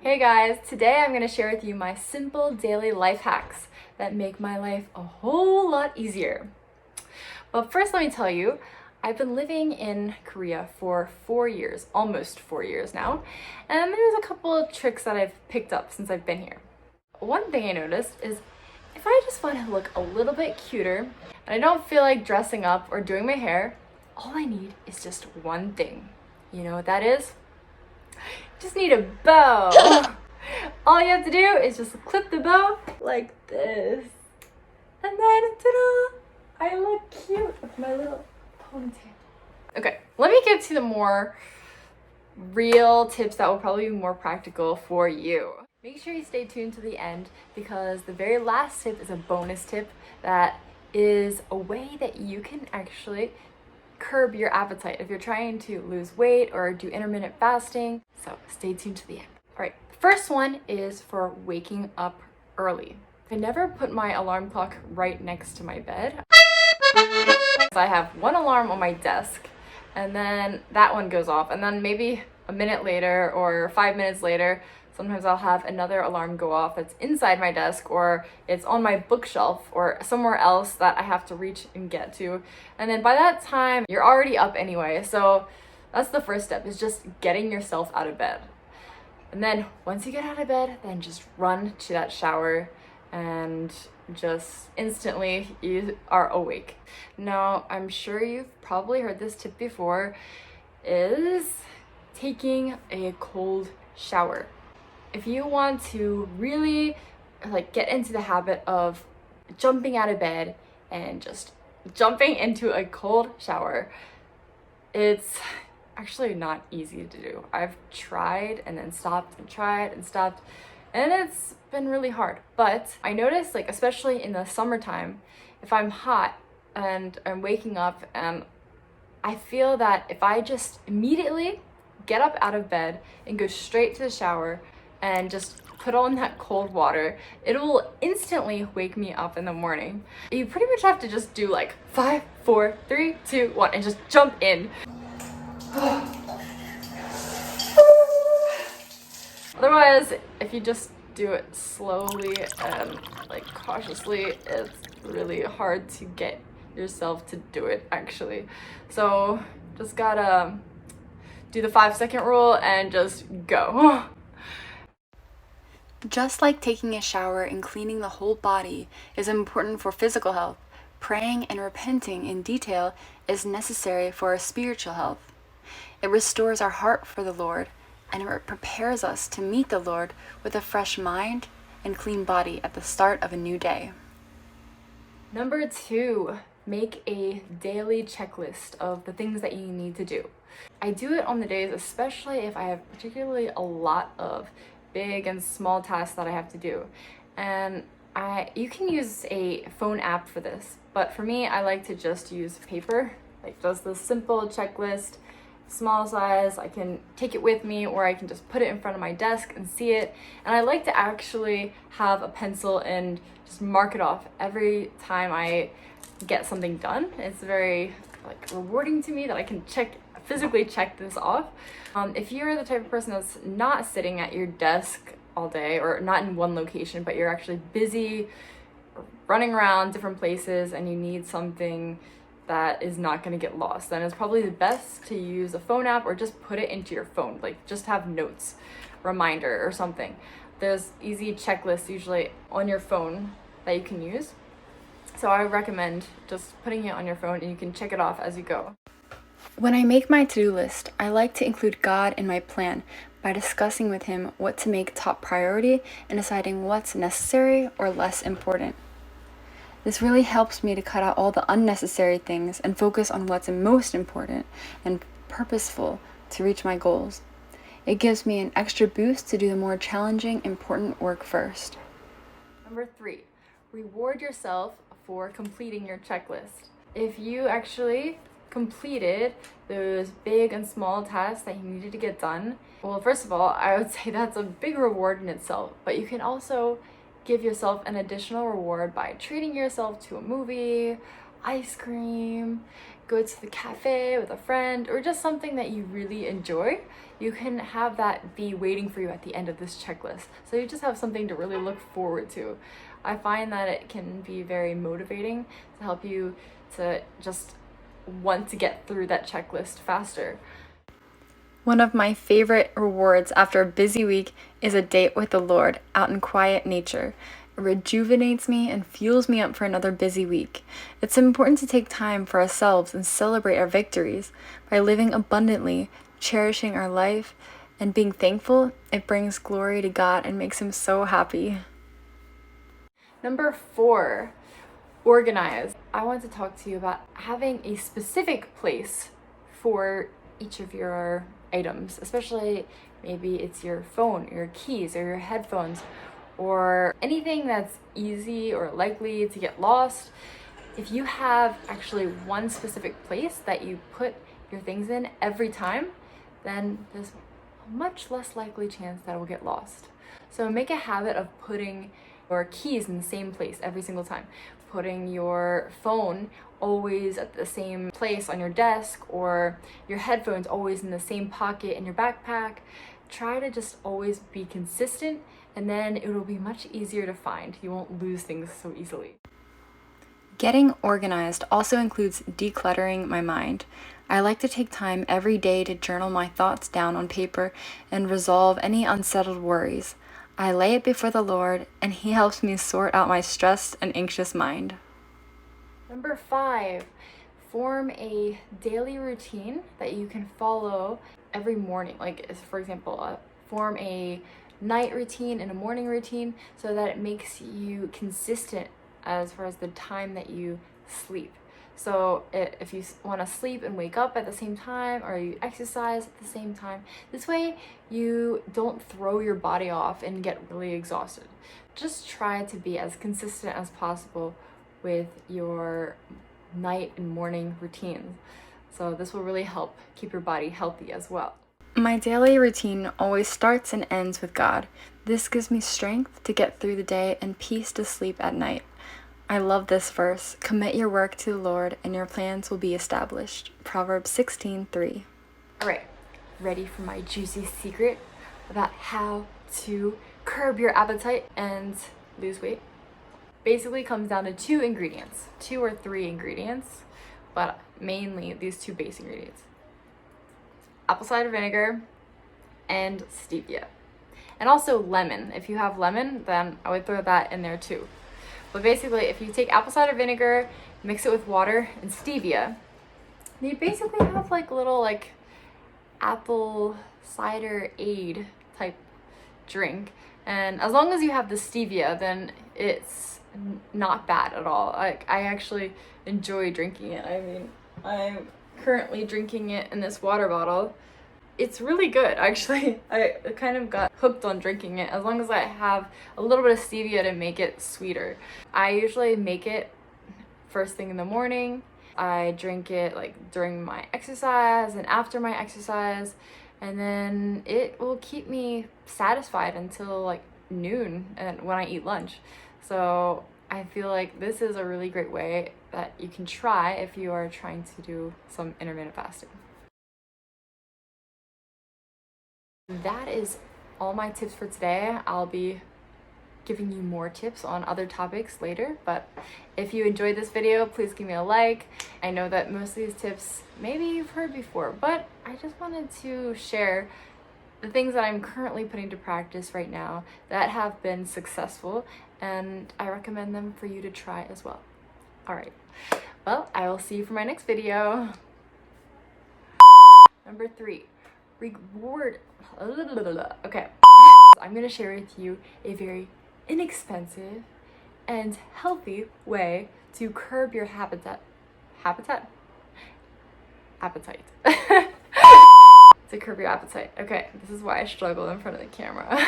Hey guys, today I'm going to share with you my simple daily life hacks that make my life a whole lot easier. But first let me tell you, I've been living in Korea for 4 years, almost 4 years now, and there's a couple of tricks that I've picked up since I've been here. One thing I noticed is if I just want to look a little bit cuter and I don't feel like dressing up or doing my hair, all I need is just one thing. You know what that is? Just need a bow. All you have to do is just clip the bow like this. And then, ta-da! I look cute with my little ponytail. Okay, let me get to the more real tips that will probably be more practical for you. Make sure you stay tuned to the end because the very last tip is a bonus tip that is a way that you can actually curb your appetite if you're trying to lose weight or do intermittent fasting. So stay tuned to the end. All right, the first one is for waking up early. I never put my alarm clock right next to my bed. I have one alarm on my desk and then that one goes off, and then maybe a minute later or 5 minutes later, sometimes I'll have another alarm go off that's inside my desk or it's on my bookshelf or somewhere else that I have to reach and get to. And then by that time, you're already up anyway. So that's the first step, is just getting yourself out of bed. And then once you get out of bed, then just run to that shower and just instantly you are awake. Now, I'm sure you've probably heard this tip before, is taking a cold shower. If you want to really get into the habit of jumping out of bed and just jumping into a cold shower, it's actually not easy to do. I've tried and then stopped and tried and stopped, and it's been really hard. But I noticed, especially in the summertime, if I'm hot and I'm waking up and I feel that if I just immediately get up out of bed and go straight to the shower and just put on that cold water, it will instantly wake me up in the morning. You pretty much have to just do 5, 4, 3, 2, 1 and just jump in. Otherwise, if you just do it slowly and cautiously, it's really hard to get yourself to do it actually. So just gotta do the 5-second rule and just go. Just like taking a shower and cleaning the whole body is important for physical health, praying and repenting in detail is necessary for our spiritual health. It restores our heart for the Lord, and it prepares us to meet the Lord with a fresh mind and clean body at the start of a new day. Number 2, make a daily checklist of the things that you need to do. I do it on the days, especially if I have particularly a lot of big and small tasks that I have to do. And you can use a phone app for this, but for me, I like to just use paper, just this simple checklist, small size. I can take it with me or I can just put it in front of my desk and see it. And I like to actually have a pencil and just mark it off every time I get something done. It's very rewarding to me that I can physically check this off. If you're the type of person that's not sitting at your desk all day or not in one location, but you're actually busy running around different places and you need something that is not going to get lost, then it's probably the best to use a phone app or just put it into your phone. Just have notes, reminder or something. There's easy checklists usually on your phone that you can use. So I recommend just putting it on your phone and you can check it off as you go. When I make my to-do list, I like to include God in my plan by discussing with Him what to make top priority and deciding what's necessary or less important. This really helps me to cut out all the unnecessary things and focus on what's most important and purposeful to reach my goals. It gives me an extra boost to do the more challenging, important work first. Number 3, reward yourself for completing your checklist. If you actually completed those big and small tasks that you needed to get done, well, first of all, I would say that's a big reward in itself, but you can also give yourself an additional reward by treating yourself to a movie ice cream, go to the cafe with a friend, or just something that you really enjoy, you can have that be waiting for you at the end of this checklist. So you just have something to really look forward to. I find that it can be very motivating to help you to just want to get through that checklist faster. One of my favorite rewards after a busy week is a date with the Lord out in quiet nature. It rejuvenates me and fuels me up for another busy week. It's important to take time for ourselves and celebrate our victories. By living abundantly, cherishing our life, and being thankful, it brings glory to God and makes Him so happy. Number 4, organize. I want to talk to you about having a specific place for each of your items, especially maybe it's your phone, your keys, or your headphones, or anything that's easy or likely to get lost. If you have actually one specific place that you put your things in every time, then there's a much less likely chance that it will get lost. So make a habit of putting your keys in the same place every single time, putting your phone always at the same place on your desk, or your headphones always in the same pocket in your backpack. Try to just always be consistent, and then it will be much easier to find. You won't lose things so easily. Getting organized also includes decluttering my mind. I like to take time every day to journal my thoughts down on paper and resolve any unsettled worries. I lay it before the Lord, and He helps me sort out my stressed and anxious mind. Number 5, form a daily routine that you can follow every morning. Like, for example, form a night routine and a morning routine so that it makes you consistent as far as the time that you sleep. So if you want to sleep and wake up at the same time, or you exercise at the same time, this way you don't throw your body off and get really exhausted. Just try to be as consistent as possible with your night and morning routines. So this will really help keep your body healthy as well. My daily routine always starts and ends with God. This gives me strength to get through the day and peace to sleep at night. I love this verse. Commit your work to the Lord, and your plans will be established. Proverbs 16:3. All right, ready for my juicy secret about how to curb your appetite and lose weight? Basically comes down to 2 ingredients, 2 or 3 ingredients, but mainly these 2 base ingredients: apple cider vinegar and stevia, and also lemon. If you have lemon, then I would throw that in there too. But basically, if you take apple cider vinegar, mix it with water and stevia, you basically have like a little like apple cider aid type drink. And as long as you have the stevia, then it's not bad at all. Like, I actually enjoy drinking it. I mean, I'm currently drinking it in this water bottle. It's really good, actually. I kind of got hooked on drinking it, as long as I have a little bit of stevia to make it sweeter. I usually make it first thing in the morning. I drink it like during my exercise and after my exercise, and then it will keep me satisfied until like noon and when I eat lunch. So I feel like this is a really great way that you can try if you are trying to do some intermittent fasting. That is all my tips for today. I'll be giving you more tips on other topics later, but if you enjoyed this video, please give me a like. I know that most of these tips maybe you've heard before, but I just wanted to share the things that I'm currently putting to practice right now that have been successful, and I recommend them for you to try as well. All right, well, I will see you for my next video. Number 3, reward. Okay, I'm gonna share with you a very inexpensive and healthy way to curb your appetite. To curb your appetite. Okay, this is why I struggle in front of the camera.